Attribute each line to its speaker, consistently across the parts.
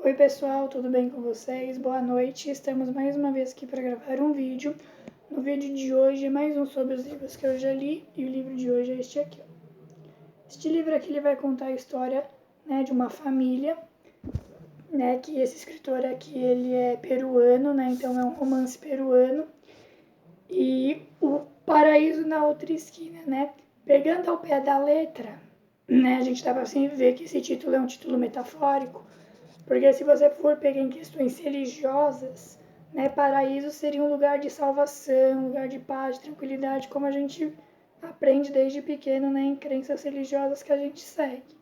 Speaker 1: Oi pessoal, tudo bem com vocês? Boa noite, estamos mais uma vez aqui para gravar um vídeo. No vídeo de hoje é mais um sobre os livros que eu já li e o livro de hoje é este aqui. Este livro aqui ele vai contar a história, de uma família, que esse escritor aqui ele é peruano, então é um romance peruano. E o paraíso na outra esquina, Pegando ao pé da letra, a gente dá para assim ver que esse título é um título metafórico. Porque se você for pegar em questões religiosas, paraíso seria um lugar de salvação, um lugar de paz, de tranquilidade, como a gente aprende desde pequeno, em crenças religiosas que a gente segue,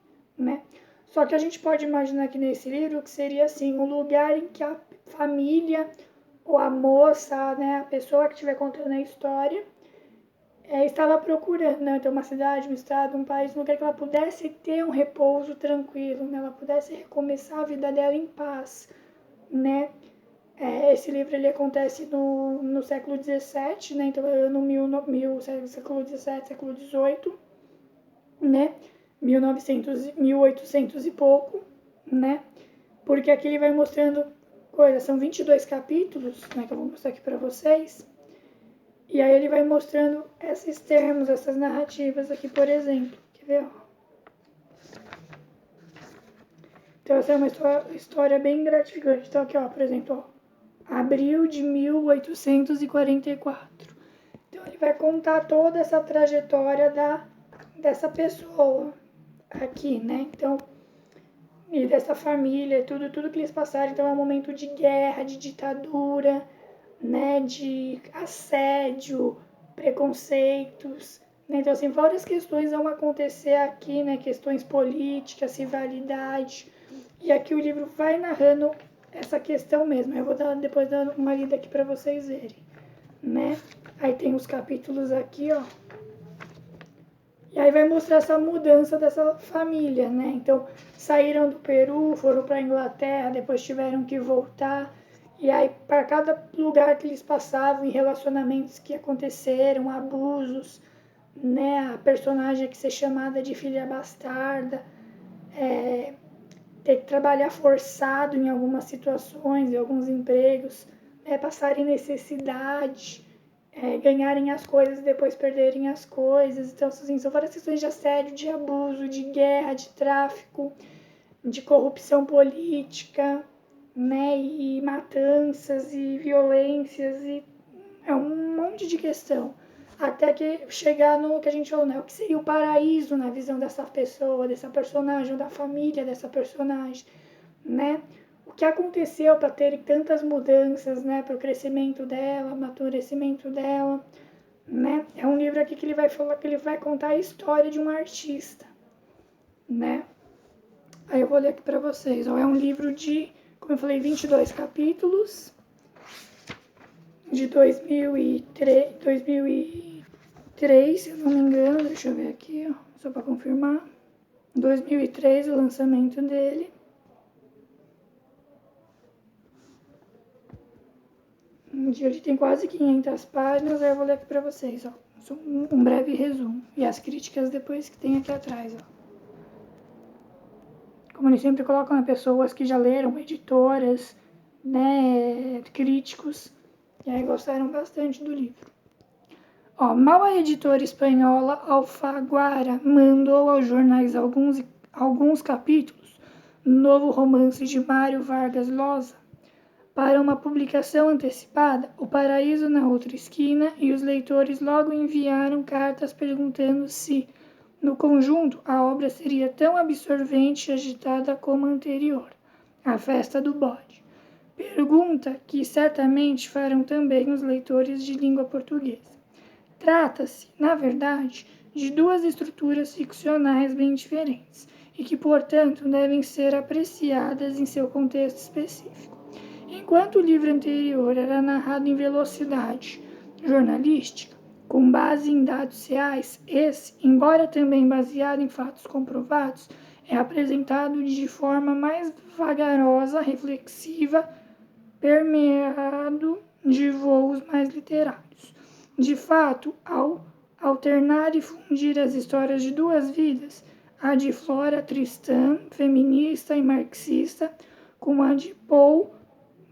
Speaker 1: Só que a gente pode imaginar aqui nesse livro que seria assim, um lugar em que a família ou a moça, a pessoa que estiver contando a história, estava procurando, então uma cidade, um estado, um país, um lugar que ela pudesse ter um repouso tranquilo, ela pudesse recomeçar a vida dela em paz, Esse livro ele acontece no século XVII, então é século XVII, século XVIII, 1800 e pouco, Porque aqui ele vai mostrando coisas, são 22 capítulos, que eu vou mostrar aqui para vocês. E aí ele vai mostrando esses termos, essas narrativas aqui, por exemplo. Quer ver? Então essa é uma história bem gratificante. Então aqui, por exemplo, abril de 1844. Então ele vai contar toda essa trajetória dessa pessoa aqui, Então, e dessa família, tudo que eles passaram. Então é um momento de guerra, de ditadura, de assédio, preconceitos, Então, assim, várias questões vão acontecer aqui, questões políticas, rivalidade, e aqui o livro vai narrando essa questão mesmo. Eu vou depois dar uma lida aqui para vocês verem, Aí tem os capítulos aqui, E aí vai mostrar essa mudança dessa família, Então, saíram do Peru, foram para a Inglaterra, depois tiveram que voltar. E aí, para cada lugar que eles passavam, em relacionamentos que aconteceram, abusos, a personagem que ser chamada de filha bastarda, ter que trabalhar forçado em algumas situações, em alguns empregos, passarem necessidade, ganharem as coisas e depois perderem as coisas. Então, assim, são várias questões de assédio, de abuso, de guerra, de tráfico, de corrupção política, e matanças e violências, e é um monte de questão. Até que chegar no que a gente falou, o que seria o paraíso na visão dessa pessoa, dessa personagem, ou da família dessa personagem, O que aconteceu para ter tantas mudanças, para o crescimento dela, amadurecimento dela, É um livro aqui que ele vai falar, que ele vai contar a história de um artista, Aí eu vou ler aqui para vocês. É um livro de, como eu falei, 22 capítulos, de 2003, se eu não me engano. Deixa eu ver aqui, só para confirmar. 2003, o lançamento dele. Ele tem quase 500 páginas, aí eu vou ler aqui para vocês, um breve resumo. E as críticas depois que tem aqui atrás, Como eles sempre colocam, pessoas que já leram, editoras, críticos, e aí gostaram bastante do livro. Mal a editora espanhola Alfaguara mandou aos jornais alguns capítulos do novo romance de Mário Vargas Llosa para uma publicação antecipada, O Paraíso na Outra Esquina, e os leitores logo enviaram cartas perguntando se, no conjunto, a obra seria tão absorvente e agitada como a anterior, A Festa do Bode. Pergunta que certamente farão também os leitores de língua portuguesa. Trata-se, na verdade, de duas estruturas ficcionais bem diferentes e que, portanto, devem ser apreciadas em seu contexto específico. Enquanto o livro anterior era narrado em velocidade jornalística, com base em dados reais, esse, embora também baseado em fatos comprovados, é apresentado de forma mais vagarosa, reflexiva, permeado de voos mais literários. De fato, ao alternar e fundir as histórias de duas vidas, a de Flora Tristan, feminista e marxista, com a de Paul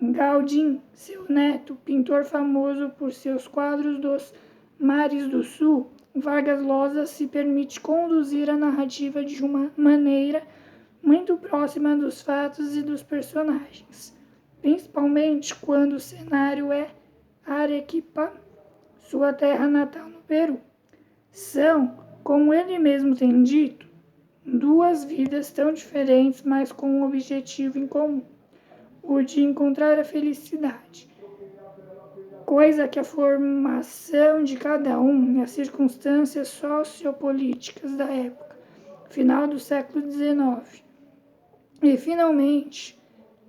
Speaker 1: Gauguin, seu neto, pintor famoso por seus quadros dos mares do sul. Vargas Llosa se permite conduzir a narrativa de uma maneira muito próxima dos fatos e dos personagens, principalmente quando o cenário é Arequipa, sua terra natal no Peru. São, como ele mesmo tem dito, duas vidas tão diferentes, mas com um objetivo em comum: o de encontrar a felicidade, coisa que a formação de cada um e as circunstâncias sociopolíticas da época, final do século XIX, e, finalmente,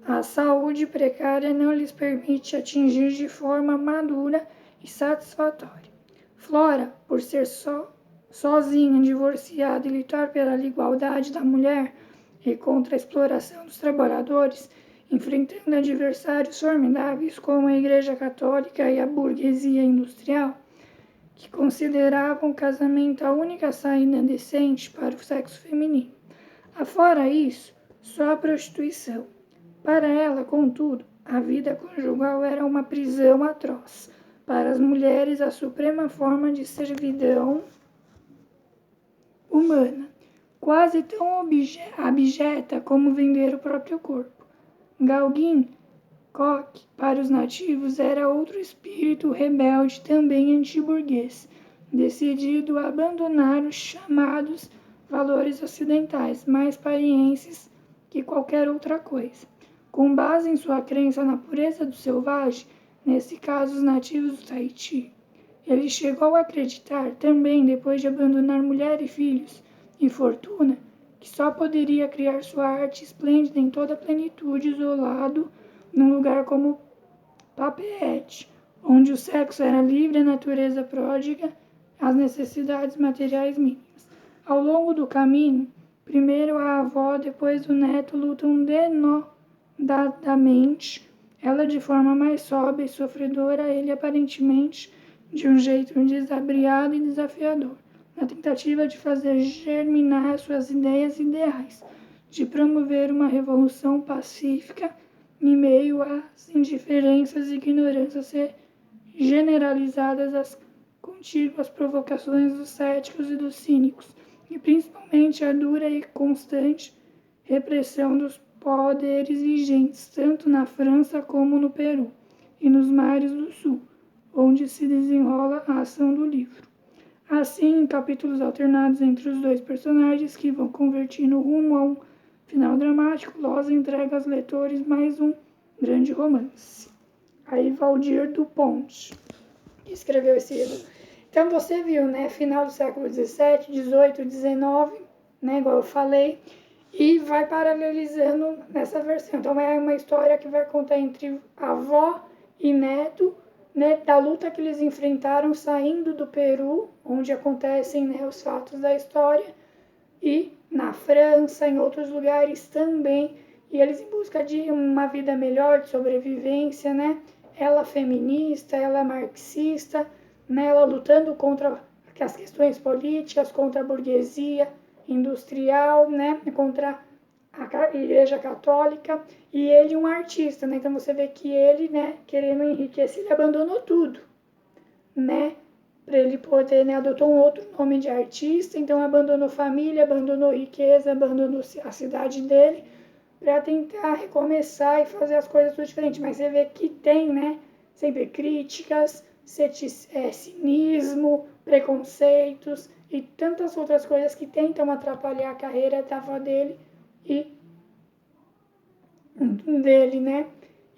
Speaker 1: a saúde precária não lhes permite atingir de forma madura e satisfatória. Flora, por ser sozinha, divorciada e lutar pela igualdade da mulher e contra a exploração dos trabalhadores, enfrentando adversários formidáveis como a Igreja Católica e a burguesia industrial, que consideravam o casamento a única saída decente para o sexo feminino. Afora isso, só a prostituição. Para ela, contudo, a vida conjugal era uma prisão atroz. Para as mulheres, a suprema forma de servidão humana, quase tão abjeta como vender o próprio corpo. Gauguin Koch, para os nativos, era outro espírito rebelde, também antiburguês, decidido a abandonar os chamados valores ocidentais, mais parienses que qualquer outra coisa. Com base em sua crença na pureza do selvagem, nesse caso os nativos do Tahiti, ele chegou a acreditar também, depois de abandonar mulher e filhos e fortuna, que só poderia criar sua arte esplêndida em toda a plenitude isolado num lugar como Papeete, onde o sexo era livre, a natureza pródiga, as necessidades materiais mínimas. Ao longo do caminho, primeiro a avó, depois o neto lutam denodadamente, ela de forma mais sóbria e sofredora, ele aparentemente de um jeito desabriado e desafiador, na tentativa de fazer germinar suas ideias ideais, de promover uma revolução pacífica em meio às indiferenças e ignorâncias generalizadas, às contíguas provocações dos céticos e dos cínicos, e principalmente a dura e constante repressão dos poderes vigentes, tanto na França como no Peru e nos mares do sul, onde se desenrola a ação do livro. Assim, em capítulos alternados entre os dois personagens que vão convertindo rumo a um final dramático, Llosa entrega aos leitores mais um grande romance. Aí Valdir do Ponte, que escreveu esse livro. Então você viu, né, final do século XVII, XVIII, XIX, né, igual eu falei, e vai paralelizando nessa versão. Então é uma história que vai contar entre avó e neto, né, da luta que eles enfrentaram saindo do Peru, onde acontecem, né, os fatos da história, e na França, em outros lugares também, e eles em busca de uma vida melhor, de sobrevivência, né? Ela feminista, ela marxista, né? Ela lutando contra as questões políticas, contra a burguesia industrial, né? Contra a Igreja Católica, e ele um artista, né? Então você vê que ele, né, querendo enriquecer, ele abandonou tudo, né? Para ele poder, né, adotou um outro nome de artista, então abandonou família, abandonou riqueza, abandonou a cidade dele, para tentar recomeçar e fazer as coisas tudo diferente. Mas você vê que tem, né, sempre críticas, cinismo, preconceitos e tantas outras coisas que tentam atrapalhar a carreira da avó dele e dele, né?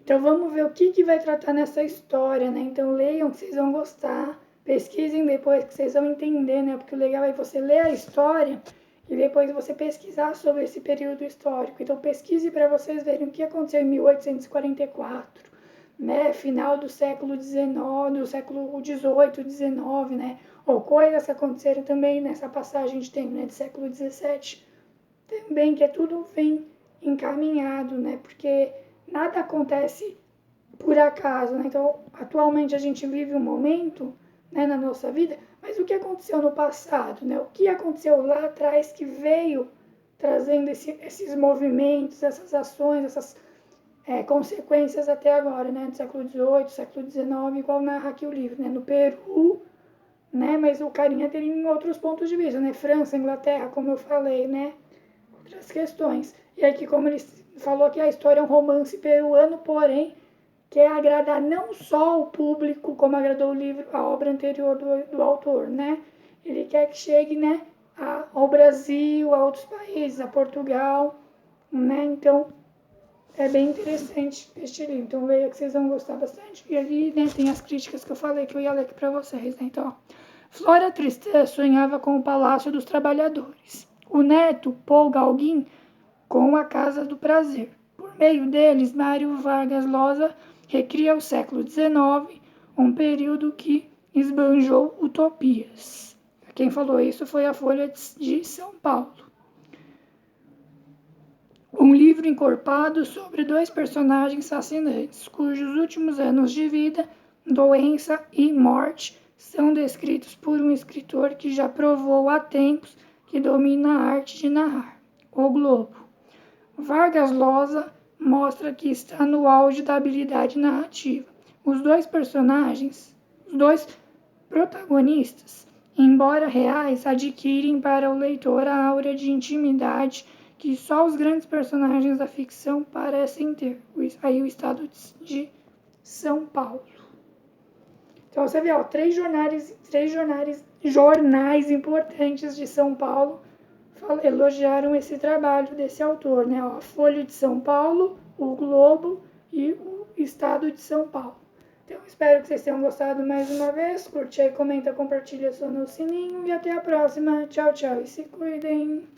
Speaker 1: Então vamos ver o que vai tratar nessa história, né? Então leiam que vocês vão gostar, pesquisem depois que vocês vão entender, né? Porque o legal é você ler a história e depois você pesquisar sobre esse período histórico. Então pesquise para vocês verem o que aconteceu em 1844, né? Final do século XIX, do século XVIII, XIX, né? Ou coisas que aconteceram também nessa passagem de tempo, né? Do século XVII, também, que é tudo bem encaminhado, né? Porque nada acontece por acaso, né? Então, atualmente a gente vive um momento, né, na nossa vida, mas o que aconteceu no passado, né? O que aconteceu lá atrás que veio trazendo esses movimentos, essas ações, essas consequências até agora, né, do século XVIII, século XIX, igual narra aqui o livro, né, no Peru, né, mas o carinha tem outros pontos de vista, né, França, Inglaterra, como eu falei, né, outras questões. E aqui, como ele falou que a história é um romance peruano, porém, quer agradar não só o público, como agradou o livro, a obra anterior do autor, né, ele quer que chegue, né, ao Brasil, a outros países, a Portugal, né, então é bem interessante este livro, então leia que vocês vão gostar bastante. E ali, né, tem as críticas que eu falei que eu ia ler aqui para vocês, né? Então, ó. Flora Tristã sonhava com o Palácio dos Trabalhadores. O neto, Paul Gauguin, com a Casa do Prazer. Por meio deles, Mário Vargas Llosa recria o século XIX, um período que esbanjou utopias. Quem falou isso foi a Folha de São Paulo. Um livro encorpado sobre dois personagens fascinantes, cujos últimos anos de vida, doença e morte são descritos por um escritor que já provou há tempos que domina a arte de narrar, o Globo. Vargas Llosa mostra que está no auge da habilidade narrativa. Os dois protagonistas, embora reais, adquirem para o leitor a aura de intimidade que só os grandes personagens da ficção parecem ter. Aí o estado de São Paulo. Então você vê, ó, três jornais importantes de São Paulo elogiaram esse trabalho desse autor, né? Ó, a Folha de São Paulo, o Globo e o Estado de São Paulo. Então espero que vocês tenham gostado mais uma vez. Curte aí, comenta, compartilha, aciona o sininho e até a próxima. Tchau, tchau e se cuidem.